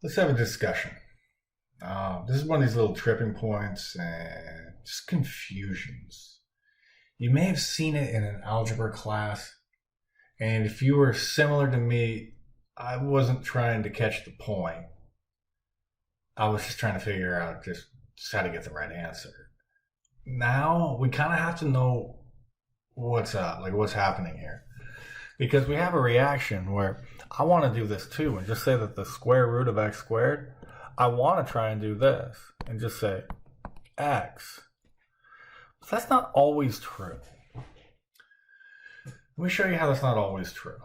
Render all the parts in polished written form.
Let's have a discussion. This is one of these little tripping points and just confusions. You may have seen it in an algebra class, and if you were similar to me, I wasn't trying to catch the point. I was just trying to figure out just how to get the right answer. Now we kind of have to know what's up, like what's happening here. Because we have a reaction where I want to do this too and just say that the square root of x squared, I want to try and do this and just say x. But that's not always true. Let me show you how that's not always true.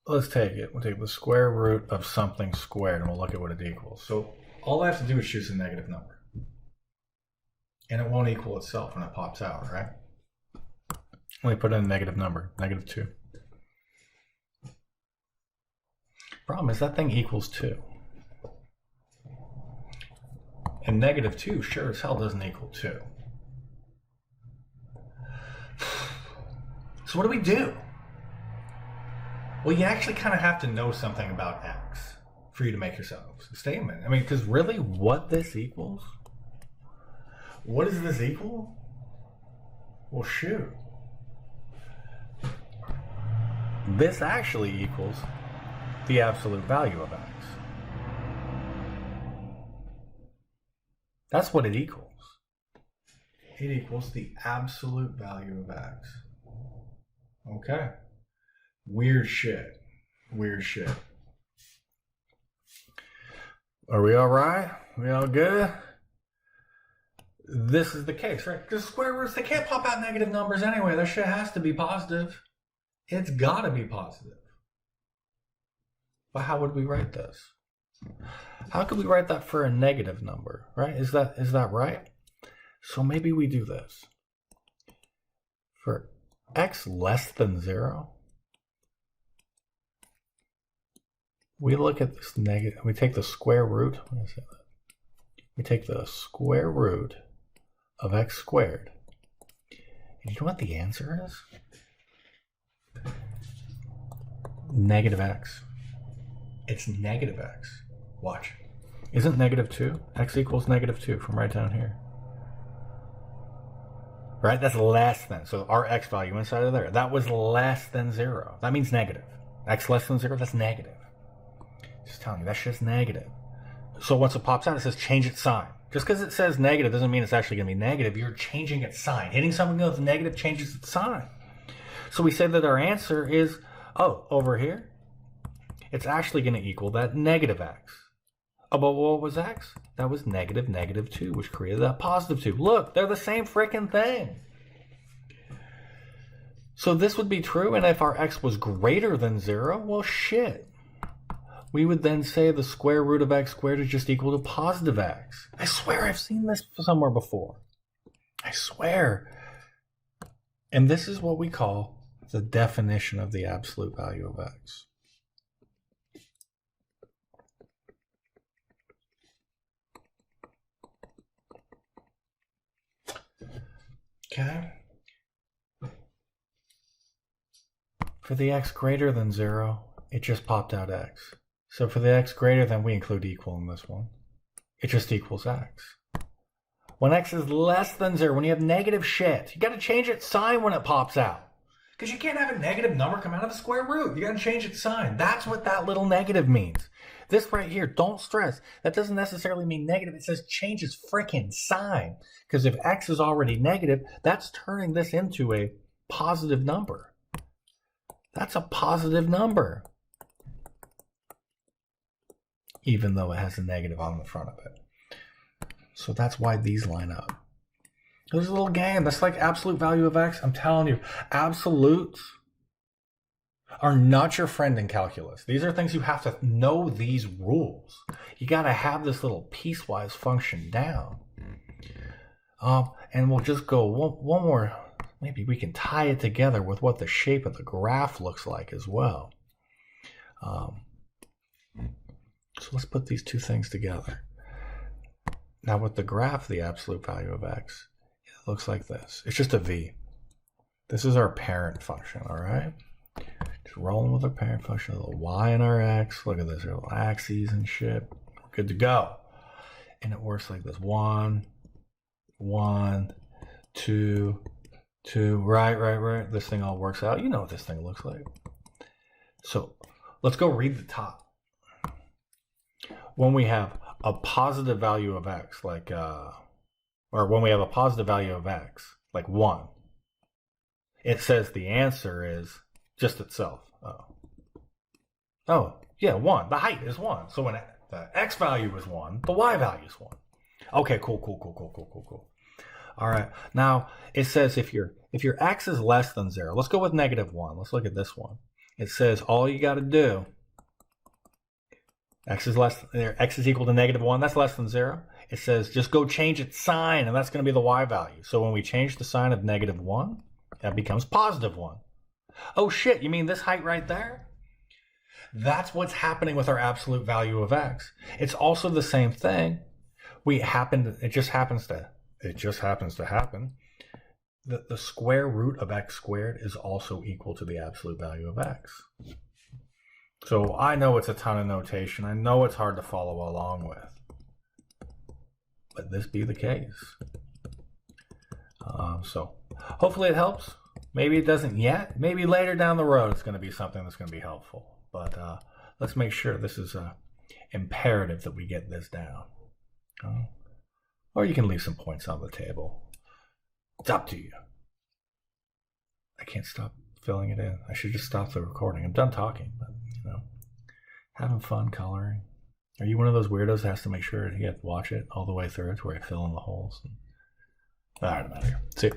Let's take it. We'll take the square root of something squared and we'll look at what it equals. So all I have to do is choose a negative number. And it won't equal itself when it pops out, right? Let me put in a negative number, -2. Problem is that thing equals 2. And -2 sure as hell doesn't equal 2. So what do we do? Well, you actually kind of have to know something about x for you to make yourself a statement. I mean, because really what this equals? What does this equal? Well, shoot. This actually equals the absolute value of x. That's what it equals. It equals the absolute value of x. Okay. Weird shit. Weird shit. Are we all right? We all good? This is the case, right? Because square roots, they can't pop out negative numbers anyway. That shit has to be positive. It's got to be positive. But how would we write this? How could we write that for a negative number, right? Is that right? So maybe we do this. For x less than 0, we look at this negative, we take the square root, we take the square root of x squared. And you know what the answer is? -x. It's -x. Watch. Isn't -2? X equals -2 from right down here. Right? That's less than. So our x value inside of there, that was less than 0. That means negative. X less than 0, that's negative. Just telling you, that's just negative. So once it pops out, it says change its sign. Just because it says negative doesn't mean it's actually going to be negative. You're changing its sign. Hitting something with negative changes its sign. So we say that our answer is, oh, over here, it's actually going to equal that -x. Oh, but what was x? That was -2, which created that +2. Look, they're the same freaking thing. So this would be true, and if our x was greater than 0, well, shit. We would then say the square root of x squared is just equal to +x. I swear I've seen this somewhere before. I swear. And this is what we call the definition of the absolute value of x. Okay. For the x greater than 0, it just popped out x. So for the x greater than, we include equal in this one. It just equals x. When x is less than 0, when you have negative shit, you got to change its sign when it pops out. Because you can't have a negative number come out of the square root. You got to change its sign. That's what that little negative means. This right here, don't stress. That doesn't necessarily mean negative. It says change its freaking sign. Because if x is already negative, that's turning this into a positive number. That's a positive number. Even though it has a negative on the front of it. So that's why these line up. There's a little game. That's like absolute value of x. I'm telling you, absolutes are not your friend in calculus. These are things you have to know these rules. You got to have this little piecewise function down. And we'll just go one more. Maybe we can tie it together with what the shape of the graph looks like as well. So let's put these two things together. Now with the graph, the absolute value of x, it looks like this. It's just a v. This is our parent function, all right? Just rolling with our parent function, a little y and our x. Look at this, our little axes and shit. We're good to go. And it works like this: 1, 1, 2, 2. Right. This thing all works out. You know what this thing looks like. So let's go read the top. When we have a positive value of x, like, or when we have a positive value of x, like 1, it says the answer is just itself. Oh, yeah, 1. The height is 1. So when the x value is 1, the y value is 1. Okay, cool. All right. Now it says if your x is less than 0, let's go with -1. Let's look at this one. It says all you got to do, x is equal to -1. That's less than 0. It says just go change its sign, and that's going to be the y value. So when we change the sign of -1, that becomes +1. Oh shit, you mean this height right there? That's what's happening with our absolute value of x. It's also the same thing. It just happens to happen that the square root of x squared is also equal to the absolute value of x. So I know it's a ton of notation. I know it's hard to follow along with. But this be the case. So hopefully it helps. Maybe it doesn't yet. Maybe later down the road it's going to be something that's going to be helpful. But let's make sure this is imperative that we get this down. Or you can leave some points on the table. It's up to you. I can't stop filling it in. I should just stop the recording. I'm done talking, but having fun coloring. Are you one of those weirdos that has to make sure you have to watch it all the way through to where I fill in the holes? All right, I'm out of here. See you.